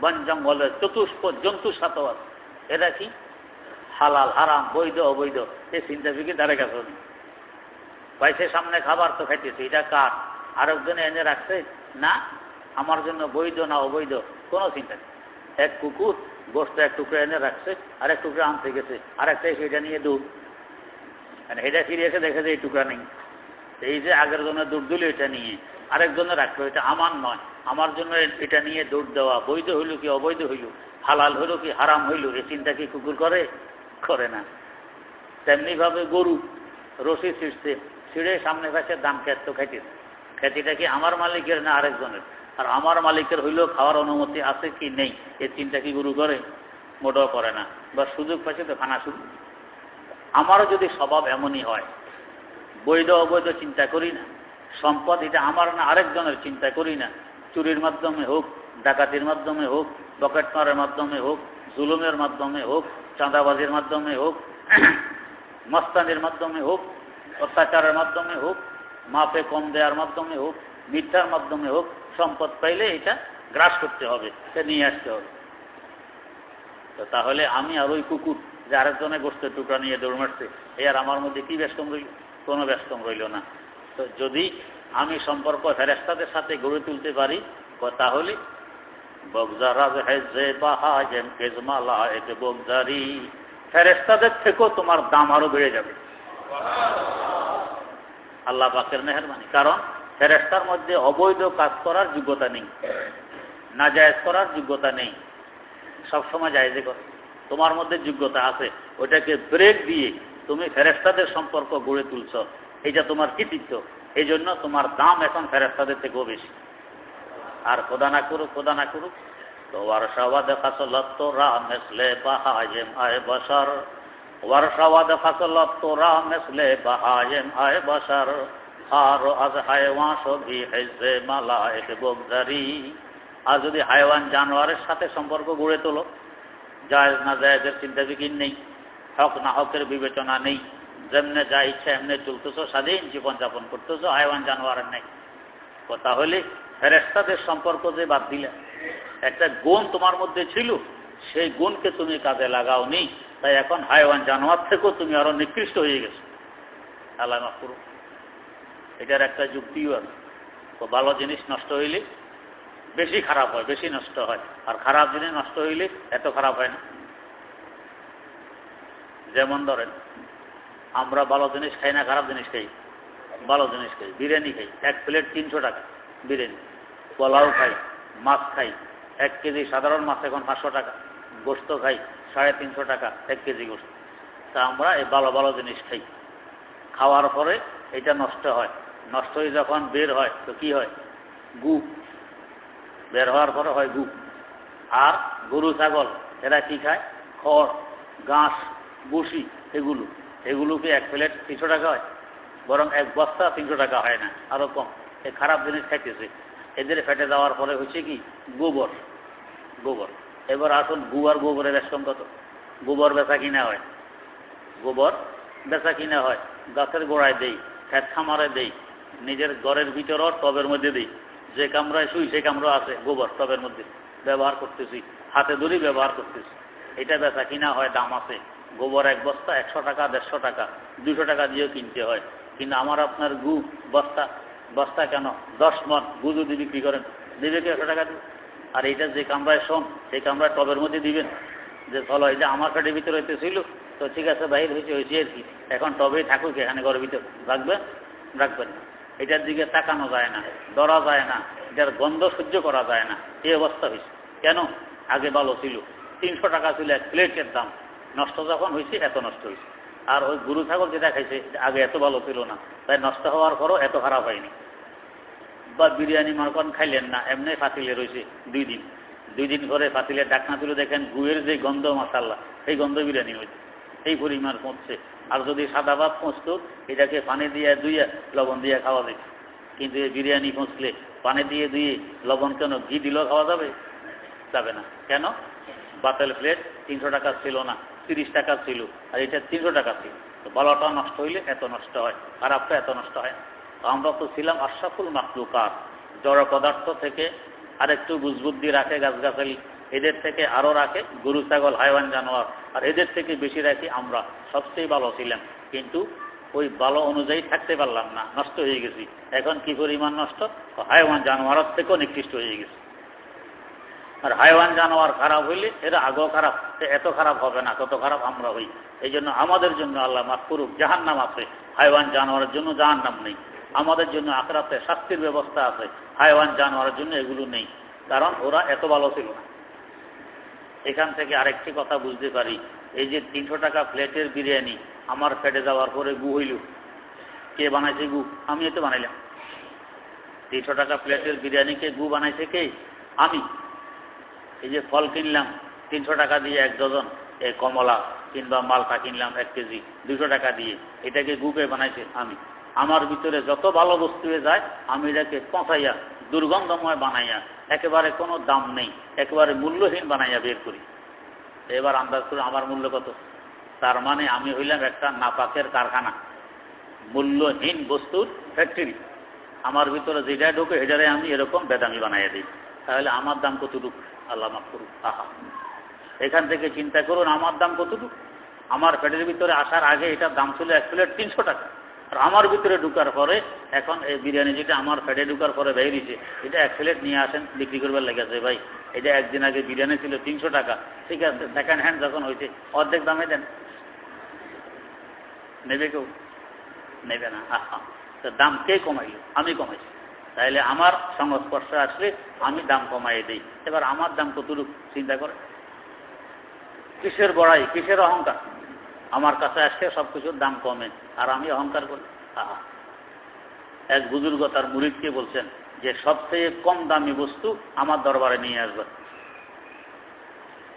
বন জঙ্গলের চতুষ্প জন্তুর সাথেও আছে। এরা কি? হালাল হারাম, বৈধ অবৈধ, এই চিন্তা ফিকির ধারে কাছে পাইছে, সামনে খাবার তো খাইতেছে, এটা কার, আরেকজনে এনে রাখছে না, আমার জন্য বৈধ না অবৈধ কোনো চিন্তা নেই। এক কুকুর গোস্ত এক টুকরা এনে রাখছে, আরেক টুকরা আনতে গেছে, আরেকটা সেটা নিয়ে দৌড়, এটা ফিরে এসে দেখে যে এই টুকরা নেই। এই যে আগের জন্য দৌড় দিল এটা নিয়ে, আরেকজনে রাখলো, এটা আমার নয়, আমার জন্য এটা নিয়ে দৌড় দেওয়া বৈধ হইল কি অবৈধ হইল, হালাল হইল কি হারাম হইল, এই চিন্তা কি কুকুর করে? করে না। তেমনি ভাবে গরু রশি ছিঁড়ছে, ছিঁড়ে সামনে কাছে দাম খেত খাইতেছে, খেতিটা কি আমার মালিকের না আরেকজনের, আর আমার মালিকের হইলেও খাওয়ার অনুমতি আছে কি নেই, এই চিন্তা কি গরু করে? মোটেও করে না। বা সুযোগ পাইছে তো খানা শুরু। আমারও যদি স্বভাব এমনই হয়, বৈধ অবৈধ চিন্তা করি না, সম্পদ এটা আমার না আরেকজনের চিন্তা করি না, চুরির মাধ্যমে হোক, ডাকাতির মাধ্যমে হোক, পকেট মারের মাধ্যমে হোক, জুলুমের মাধ্যমে হোক, চাঁদাবাজির মাধ্যমে হোক, মস্তানির মাধ্যমে হোক, অত্যাচারের মাধ্যমে হোক, মাপে কম দেওয়ার মাধ্যমে হোক, মিথ্যার মাধ্যমে হোক, সম্পদ পাইলে এটা গ্রাস করতে হবে, সে নিয়ে আসতে হবে। তো তাহলে আমি আর ওই কুকুর যে আরেকজনের গোষ্ঠের টুকরা নিয়ে দৌড় মারছে, এই আর আমার মধ্যে কি ব্যস্তম রইল? কোনো ব্যস্তম রইল না। তো যদি আমি সম্পর্ক ফেরেশতাদের সাথে গড়ে তুলতে পারি, তাহলে ফেরেশতাদের থেকেও তোমার দাম আরো বেড়ে যাবে, আল্লাহ পাকের মেহেরবানি। কারণ ফেরেশতার মধ্যে অবৈধ কাজ করার যোগ্যতা নেই, নাজায়েজ করার যোগ্যতা নেই, সবসময় জায়েজে করে। তোমার মধ্যে যোগ্যতা আছে, ওটাকে ব্রেক দিয়ে তুমি ফেরেশতাদের সম্পর্ক গড়ে তুলছ, এটা তোমার কৃতিত্ব। এই জন্য তোমার দাম এখন ফেরেশতাদের থেকেও বেশি। আর খোদা না করুক, খোদা না করুক, তো ওয়ারশাওয়াদ ফাসলাত তোরা মিসলে বাহায়েম আয় বশর, ওয়ারশাওয়াদ ফাসলাত তোরা মিসলে বাহায়েম আয় বশর, আর আজ হায়ওয়ান সবি হিজে মালায়েক বগজারি। আর যদি হায়ওয়ান জানোয়ারের সাথে সম্পর্ক গড়ে তোলো, জায়েজ না জায়েজের চিন্তা ফিকির নেই, হক না হকের বিবেচনা নেই, যেমনে যা ইচ্ছা এমনি চলতেছো, স্বাধীন জীবনযাপন করতেছো, হায়ওয়ান জানোয়ারের নেই, তাহলে ফেরেশতাদের সম্পর্ক যে বাদ দিলে, একটা গুণ তোমার মধ্যে ছিল, সেই গুণকে তুমি কাজে লাগাও নি, তাই এখন হায়ওয়ান জানোয়ার থেকেও তুমি আরো নিকৃষ্ট হয়ে গেছো। আল্লাহ মাফ করুন। এটার একটা যুক্তিও আছে, তো ভালো জিনিস নষ্ট হইলে বেশি খারাপ হয়, বেশি নষ্ট হয়, আর খারাপ জিনিস নষ্ট হইলে এত খারাপ হয় না। যেমন ধরেন আমরা ভালো জিনিস খাই না, খারাপ জিনিস খাই? ভালো জিনিস খাই, বিরিয়ানি খাই, এক প্লেট 300 টাকা বিরিয়ানি, পোলাও খাই, মাছ খাই, 1 কেজি সাধারণ মাছ এখন 500 টাকা, গোস্ত খাই 350 টাকা 1 কেজি গোস্ত। তা আমরা এই ভালো ভালো জিনিস খাই, খাওয়ার পরে এটা নষ্ট হয়, নষ্ট হয়ে যখন বের হয় তো কি হয়? গু। বের হওয়ার পরে হয় গু। আর গরু ছাগল এরা কি খায়? খড়, ঘাস, বসি, এগুলোকে এক প্লেট 300 টাকা হয়, বরং এক বস্তা 300 টাকা হয় না, আরো কম। এই খারাপ জিনিস খাইতেছে, এদের ফেটে যাওয়ার পরে হচ্ছে কি গোবর। এবার আসুন গোবরের রেশন কত? গোবর বেচা কিনা হয়, গাছের গোড়ায় দেই, খেত খামারে দেই, নিজের ঘরের ভিতর টবের মধ্যে দিই, যে কামরায় শুই সে কামরা আছে গোবর টবের মধ্যে ব্যবহার করতেছি, হাতে ধরি ব্যবহার করতেছি। এটা বেচা কিনা হয়, দাম আছে। গোবর এক বস্তা 100 টাকা, 150 টাকা, 200 টাকা দিয়েও কিনতে হয়। কিন্তু আমার আপনার বস্তা কেন 10 মণ গু যদি বিক্রি করেন, দেবে কি 100 টাকা দিবে? আর এইটা যে কামরায় শোন সেই কামরায় টবের মধ্যে দিবেন, যে চলো এই যে আমার পেটের ভিতরে হইতেছিল তো ঠিক আছে, বাহির হয়েছে আর কি, এখন টবেই থাকুক, এখানে ঘরের ভিতর রাখবেন না। এটার দিকে তাকানো যায় না, ধরা যায় না, এটার গন্ধ সহ্য করা যায় না, এই অবস্থা হয়েছে। কেন? আগে ভালো ছিল, 300 টাকা ছিল এক প্লেটের দাম, নষ্ট যখন হয়েছে এত নষ্ট হয়েছে। আর ওই গরু ছাগল যেটা খাইছে আগে এত ভালো ছিল না, তাই নষ্ট হওয়ার পরও এত খারাপ হয়নি। বা বিরিয়ানি মারকন খাইলেন না, এমনি ফাতিলে রয়েছে 2 দিন ধরে ফাতিলে ডাকনা তুলে দেখেন গুয়ের যে গন্ধ, মাশাআল্লাহ সেই গন্ধ বিরিয়ানি হয়েছে, এই পরিমাণ পৌঁছছে। আর যদি সাদা ভাত পৌঁছতো এটাকে পানি দিয়ে ধুয়ে লবণ দিয়ে খাওয়া যায়, কিন্তু এই বিরিয়ানি পৌঁছলে পানি দিয়ে ধুয়ে লবণ কেন, ঘি দিলেও খাওয়া যাবে না। কেন? বাতেল প্লেট 300 টাকা ছিল না, 30 টাকা ছিল, আর এটা 300 টাকা ছিল। তো ভালোটা নষ্ট হইলে এত নষ্ট হয়, খারাপটা এত নষ্ট হয়। আমরা তো ছিলাম আশরাফুল মাখলুকাত, জড় পদার্থ থেকে আরেকটু বুঝবুদ্ধি রাখে গাছগাছালি, এদের থেকে আরো রাখে গরু ছাগল হাইওয়ান জানোয়ার, আর এদের থেকে বেশি রাখি আমরা, সবচেয়ে ভালো ছিলাম। কিন্তু ওই ভালো অনুযায়ী থাকতে পারলাম না, নষ্ট হয়ে গেছি। এখন কি পরিমাণ নষ্ট? হাইওয়ান জানোয়ারের থেকেও নিকৃষ্ট হয়ে গেছে। আর হাইওয়ান জানোয়ার খারাপ হইলে এরা আগেও খারাপ, এত খারাপ হবে না, কত খারাপ আমরা হই। এই জন্য আমাদের জন্য আল্লাহ মাফ করুক, জাহান্নাম আছে, হাইওয়ান জানোয়ারের জন্য জাহান্নাম নেই। আমাদের জন্য আখিরাতে শাস্তির ব্যবস্থা আছে, হাইওয়ান জানোয়ারের জন্য এগুলো নেই, কারণ ওরা এত ভালো ছিল না। এখান থেকে আরেকটি কথা বুঝতে পারি, এই যে 300 টাকা প্লেটের বিরিয়ানি আমার পেটে যাওয়ার পরে গু হইল, কে বানাইছে গু? আমি এতে বানাইলাম। 300 টাকা প্লেটের বিরিয়ানিকে গু বানাইছে কে? আমি। এই যে ফল কিনলাম 300 টাকা দিয়ে 1 ডজন, এই কমলা কিংবা মালটা কিনলাম 1 কেজি 200 টাকা দিয়ে, এটাকে গুকে বানাইছে আমি। আমার ভিতরে যত ভালো বস্তু যায় আমি এটাকে পচাইয়া দুর্গন্ধময় বানাইয়া একেবারে কোনো দাম নেই, একেবারে মূল্যহীন বানাইয়া বের করি। এবার আন্দাজ করে আমার মূল্য কত? তার মানে আমি হইলাম একটা নাপাকের কারখানা, মূল্যহীন বস্তুর ফ্যাক্টরি। আমার ভিতরে যেটা ঢোকে এটারে আমি এরকম বেদামি বানাইয়া দিই। তাহলে আমার দাম কতটুকু? আল্লাহ মাফ করুক। আহা, এখান থেকে চিন্তা করুন আমার দাম কতটুকু। আমার পেটের ভিতরে আসার আগে এটার দাম ছিল 1 প্লেট 300 টাকা, আর আমার ভিতরে ঢুকার পরে এখন এই বিরিয়ানি যেটা আমার পেটে ঢুকার পরে বেরিয়েছে, এটা 1 প্লেট নিয়ে আসেন বিক্রি করবার লেগেছে। ভাই এটা একদিন আগে বিরিয়ানি ছিল 300 টাকা, ঠিক আছে, সেকেন্ড হ্যান্ড যখন হয়েছে অর্ধেক দামে দেন, নেবে কেউ? নেবে না। আহা, দাম কে কমাইল? আমি কমাইছি। তাইলে আমার সংস্পর্শে আসলে আমি দাম কমাই দিই। এবার আমার দাম কতটুকু চিন্তা করে। কিসের বড়াই, কিসের অহংকার? আমার কাছে আসলে সবকিছুর দাম কমে আর আমি অহংকার করি। আহা, এক বুজুর্গ তার মুরিদকে বলছেন যে সবচেয়ে কম দামি বস্তু আমার দরবারে নিয়ে আসবে।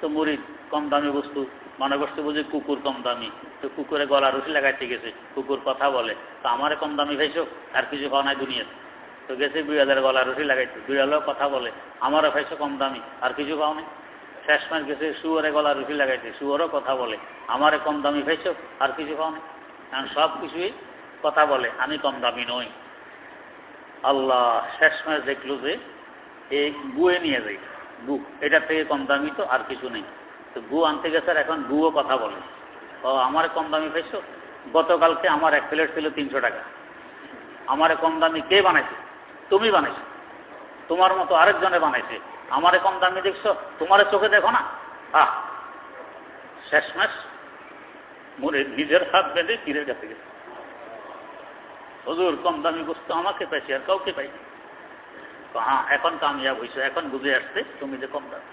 তো মুরিদ কম দামি বস্তু মনে করতে বুঝি কুকুর কম দামি, তো কুকুরে গলা রুটি লাগাইতে গেছে, কুকুর কথা বলে, তো আমারে কম দামি খাইছো, আর কিছু খাওয়া নাই দুনিয়াতে। তো গেছে বিড়ালের গলা রুটি লাগাইছে, বিড়ালও কথা বলে, আমারও খাইছো কম দামি, আর কিছু খাও নাই। শেষ মাস গেছে শুয়োরে গলা রুটি লাগাইছে, শুয়োরও কথা বলে, আমারে কম দামি খাইছো, আর কিছু খাও নাই। কারণ সব কিছুই কথা বলে, আমি কম দামি নই। আল্লাহ শেষ মাস দেখলো যে এই গুয়ে নিয়ে যায়, গু এটার থেকে কম দামি তো আর কিছু নেই। তো গু আনতে গেছে, এখন গুও কথা বলে, ও আমার কম দামি খাইছো, গতকালকে আমার 1 প্লেট ছিল 300 টাকা, আমারে কম দামি কে বানাইছে? তুমি বানাইছো, তোমার মতো আরেকজনে বানাইছে, আমারে কম দামি দেখছো, তোমারে চোখে দেখো না। শেষ মাস মরে নিজের হাত বেঁধে পীরের কাছে গেছে, হুজুর কম দামি বস্তু আমাকে পাইছি আর কাউকে পাইনি। হ্যাঁ, এখন কামিয়াব হয়েছে, এখন বুঝে আসছে তুমি যে কম দামি।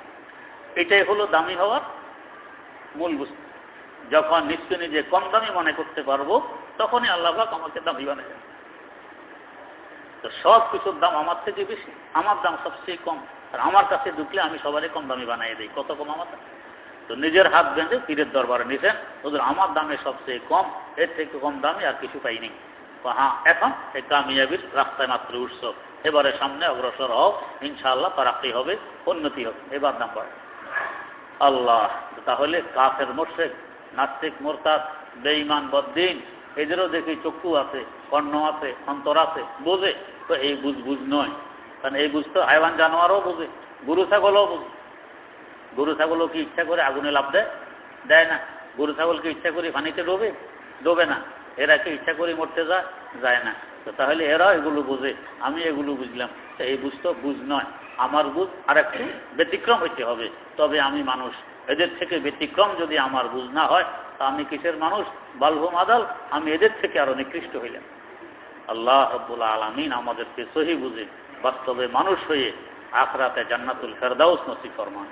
এটাই হলো দামি হওয়ার মূল বস্তু। যখন নিশ্চয় নিজে কম দামি মনে করতে পারবো তখনই আল্লাহ পাক আমাকে দামি বানায়। তো সব কিছুর দাম আমার থেকে বেশি, আমার দাম সবচেয়ে কম, আর আমার কাছে ঢুকলে আমি সবারই কম দামি বানিয়ে দিই। কত কম আমার দাম? তো নিজের হাত বেঁধে পীরের দরবারে নিছেন, হুজুর আমার দামে সবচেয়ে কম, এর থেকে কম দামে আর কিছু পাইনি। হ্যাঁ, এখন এই কামিয়াবির রাস্তায় মাত্র উঠছ, এবারে সামনে অগ্রসর হও, ইনশাআল্লাহ তারাক্কি হবে, উন্নতি হবে, এবার দাম বাড়ে। আল্লাহ, তাহলে কাফের মুশরিক, নাস্তিক, মুরতাদ, বেঈমান, বদ্দিন, এদেরও দেখি চক্ষু আছে, কর্ণ আছে, অন্তর আছে, বোঝে। তো এই বুঝ নয়, কারণ এই বুঝ তো হাইওয়ান জানোয়ারও বোঝে, গরু ছাগলও বোঝে। গরু ছাগলও কি ইচ্ছা করে আগুনে লাফ দেয় না? গরু ছাগলকে ইচ্ছা করে পানিতে ডোবে না। এরা কি ইচ্ছা করে মরতে যায় না? তো তাহলে এরা এগুলো বোঝে, আমি এগুলো বুঝলাম। তো এই বুঝ তো বুঝ নয়, আমার বুঝ আর একটু ব্যতিক্রম হইতে হবে, তবে আমি মানুষ। এদের থেকে ব্যতিক্রম যদি আমার বুঝ না হয়, তা আমি কিসের মানুষ? বালহুম আদাল, আমি এদের থেকে আরো নিকৃষ্ট হইলাম। আল্লাহ রাব্বুল আলামিন আমাদেরকে সহি বুঝে বাস্তবে মানুষ হয়ে আখিরাতে জান্নাতুল ফেরদাউস নসিব ফরমান।